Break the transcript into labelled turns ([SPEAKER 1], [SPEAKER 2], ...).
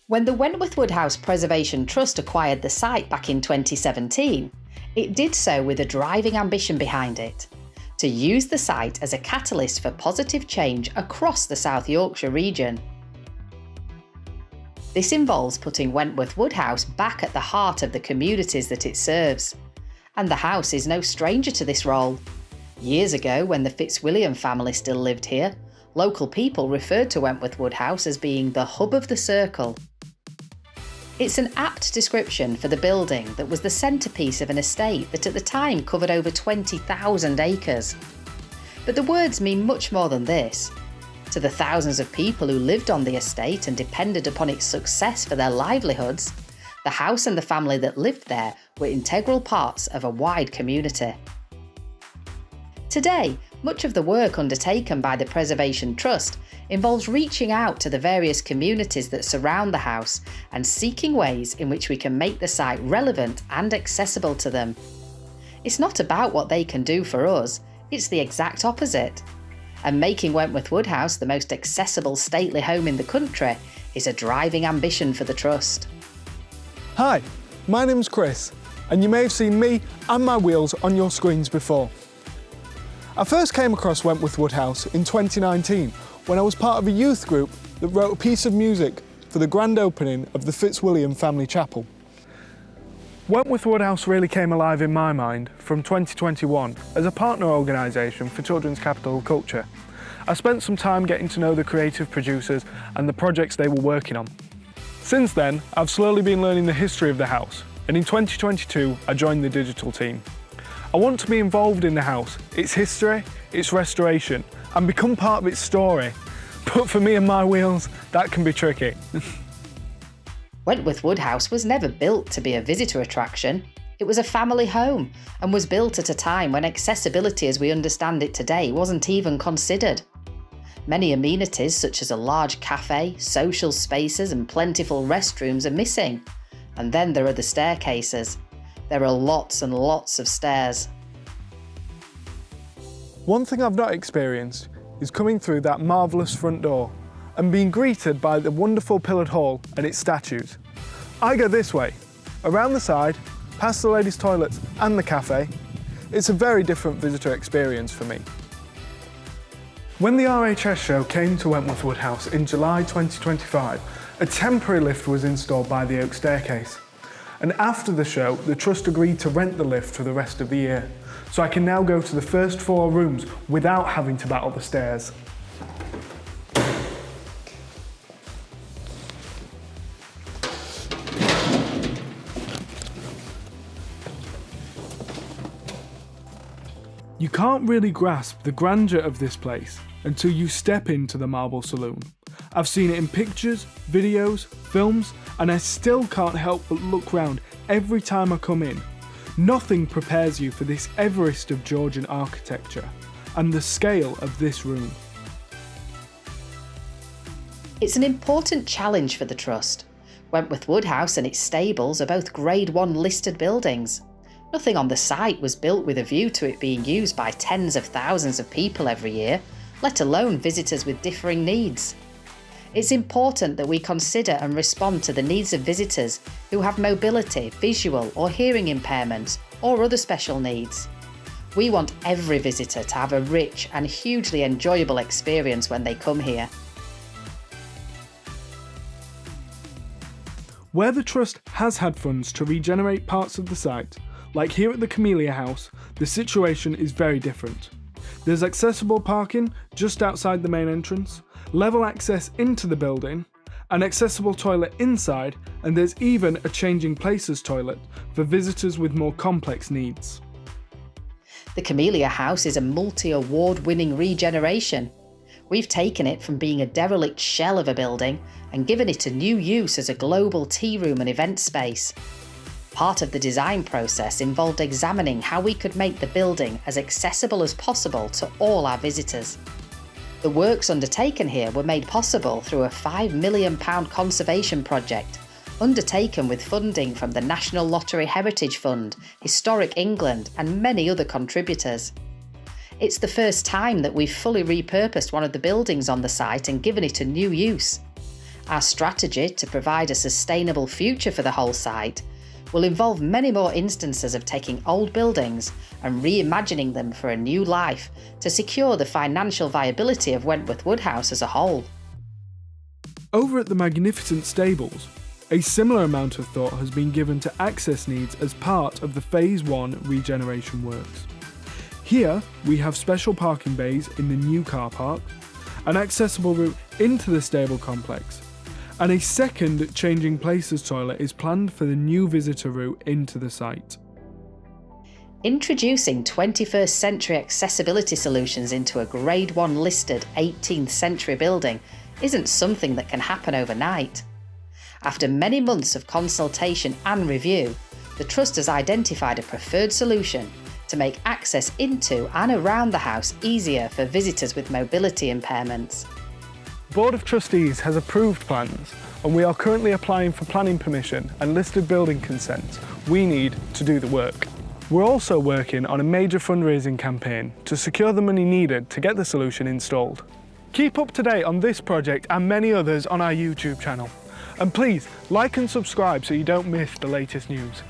[SPEAKER 1] When the Wentworth Woodhouse Preservation Trust acquired the site back in 2017, it did so with a driving ambition behind it: to use the site as a catalyst for positive change across the South Yorkshire region. This involves putting Wentworth Woodhouse back at the heart of the communities that it serves. And the house is no stranger to this role. Years ago, when the Fitzwilliam family still lived here, local people referred to Wentworth Woodhouse as being the hub of the circle. It's an apt description for the building that was the centrepiece of an estate that at the time covered over 20,000 acres. But the words mean much more than this. To the thousands of people who lived on the estate and depended upon its success for their livelihoods, the house and the family that lived there were integral parts of a wide community. Today, much of the work undertaken by the Preservation Trust involves reaching out to the various communities that surround the house and seeking ways in which we can make the site relevant and accessible to them. It's not about what they can do for us, it's the exact opposite. And making Wentworth Woodhouse the most accessible stately home in the country is a driving ambition for the Trust.
[SPEAKER 2] Hi, my name's Chris, and you may have seen me and my wheels on your screens before. I first came across Wentworth Woodhouse in 2019 when I was part of a youth group that wrote a piece of music for the grand opening of the Fitzwilliam family chapel. Wentworth Woodhouse really came alive in my mind from 2021 as a partner organisation for Children's Capital Culture. I spent some time getting to know the creative producers and the projects they were working on. Since then, I've slowly been learning the history of the house, and in 2022 I joined the digital team. I want to be involved in the house, its history, its restoration, and become part of its story. But for me and my wheels, that can be tricky.
[SPEAKER 1] Wentworth Woodhouse was never built to be a visitor attraction. It was a family home and was built at a time when accessibility as we understand it today wasn't even considered. Many amenities such as a large cafe, social spaces and plentiful restrooms are missing. And then there are the staircases. There are lots and lots of stairs.
[SPEAKER 2] One thing I've not experienced is coming through that marvellous front door and being greeted by the wonderful pillared hall and its statues. I go this way, around the side, past the ladies' toilets and the cafe. It's a very different visitor experience for me. When the RHS show came to Wentworth Woodhouse in July 2025, a temporary lift was installed by the oak staircase. And after the show, the Trust agreed to rent the lift for the rest of the year, so I can now go to the first 4 rooms without having to battle the stairs. You can't really grasp the grandeur of this place until you step into the marble saloon. I've seen it in pictures, videos, films, and I still can't help but look round every time I come in. Nothing prepares you for this Everest of Georgian architecture and the scale of this room.
[SPEAKER 1] It's an important challenge for the Trust. Wentworth Woodhouse and its stables are both Grade 1 listed buildings. Nothing on the site was built with a view to it being used by tens of thousands of people every year, let alone visitors with differing needs. It's important that we consider and respond to the needs of visitors who have mobility, visual or hearing impairments or other special needs. We want every visitor to have a rich and hugely enjoyable experience when they come here.
[SPEAKER 2] Where the Trust has had funds to regenerate parts of the site, like here at the Camellia House, the situation is very different. There's accessible parking just outside the main entrance, level access into the building, an accessible toilet inside, and there's even a changing places toilet for visitors with more complex needs.
[SPEAKER 1] The Camellia House is a multi-award-winning regeneration. We've taken it from being a derelict shell of a building and given it a new use as a global tea room and event space. Part of the design process involved examining how we could make the building as accessible as possible to all our visitors. The works undertaken here were made possible through a £5 million conservation project undertaken with funding from the National Lottery Heritage Fund, Historic England and many other contributors. It's the first time that we've fully repurposed one of the buildings on the site and given it a new use. Our strategy to provide a sustainable future for the whole site will involve many more instances of taking old buildings and reimagining them for a new life to secure the financial viability of Wentworth Woodhouse as a whole.
[SPEAKER 2] Over at the magnificent stables, a similar amount of thought has been given to access needs as part of the Phase 1 regeneration works. Here, we have special parking bays in the new car park, an accessible route into the stable complex, and a second changing places toilet is planned for the new visitor route into the site.
[SPEAKER 1] Introducing 21st century accessibility solutions into a Grade 1 listed 18th century building isn't something that can happen overnight. After many months of consultation and review, the Trust has identified a preferred solution to make access into and around the house easier for visitors with mobility impairments.
[SPEAKER 2] The Board of Trustees has approved plans, and we are currently applying for planning permission and listed building consent we need to do the work. We're also working on a major fundraising campaign to secure the money needed to get the solution installed. Keep up to date on this project and many others on our YouTube channel. And please, like and subscribe so you don't miss the latest news.